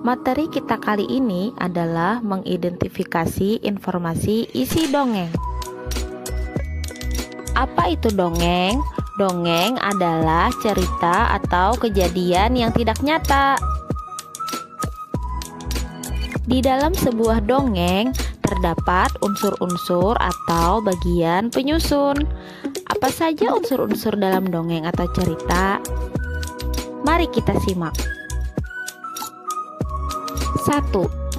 Materi kita kali ini adalah mengidentifikasi informasi isi dongeng. Apa itu dongeng? Dongeng adalah cerita atau kejadian yang tidak nyata. Di dalam sebuah dongeng terdapat unsur-unsur atau bagian penyusun. Apa saja unsur-unsur dalam dongeng atau cerita? Mari kita simak. 1.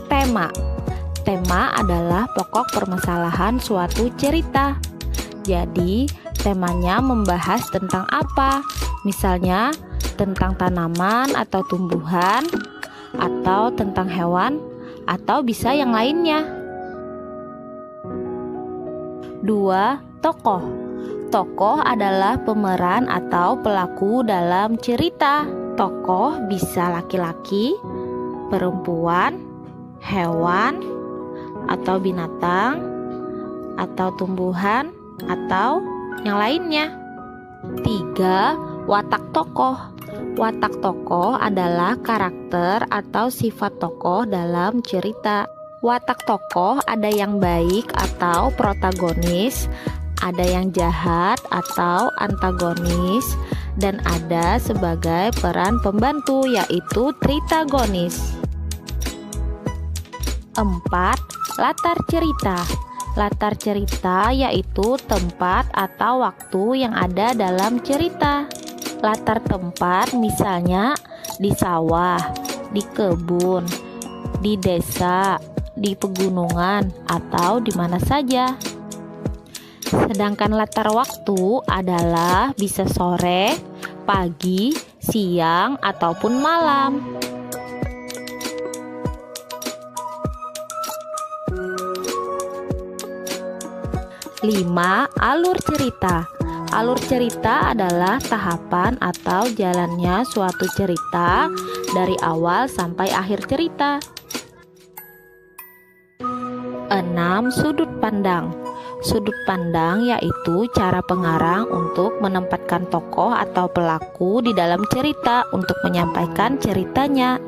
Tema. Tema adalah pokok permasalahan suatu cerita. Jadi, temanya membahas tentang apa? Misalnya, tentang tanaman atau tumbuhan, atau tentang hewan, atau bisa yang lainnya. 2. Tokoh. Tokoh adalah pemeran atau pelaku dalam cerita. Tokoh bisa laki-laki, perempuan, hewan, atau binatang, atau tumbuhan, atau yang lainnya. 3. Watak tokoh. Watak tokoh adalah karakter atau sifat tokoh dalam cerita. Watak tokoh ada yang baik atau protagonis, ada yang jahat atau antagonis, dan ada sebagai peran pembantu yaitu tritagonis. 4. Latar cerita. Latar cerita yaitu tempat atau waktu yang ada dalam cerita. Latar tempat misalnya di sawah, di kebun, di desa, di pegunungan, atau di mana saja. Sedangkan latar waktu adalah bisa sore, pagi, siang, ataupun malam. 5. Alur cerita. Alur cerita adalah tahapan atau jalannya suatu cerita dari awal sampai akhir cerita. 6. Sudut pandang. Sudut pandang yaitu cara pengarang untuk menempatkan tokoh atau pelaku di dalam cerita untuk menyampaikan ceritanya.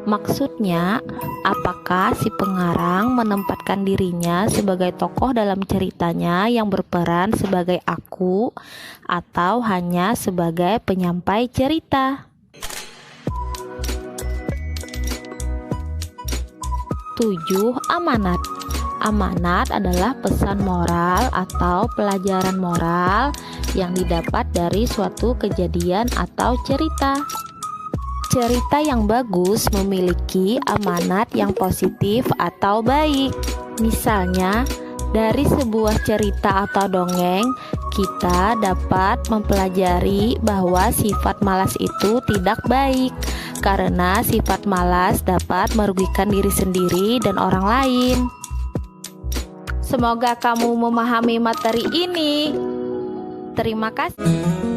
Maksudnya, apakah si pengarang menempatkan dirinya sebagai tokoh dalam ceritanya yang berperan sebagai aku atau hanya sebagai penyampai cerita? 7. Amanat. Amanat adalah pesan moral atau pelajaran moral yang didapat dari suatu kejadian atau cerita. Cerita yang bagus memiliki amanat yang positif atau baik. Misalnya, dari sebuah cerita atau dongeng, kita dapat mempelajari bahwa sifat malas itu tidak baik, karena sifat malas dapat merugikan diri sendiri dan orang lain. Semoga kamu memahami materi ini. Terima kasih.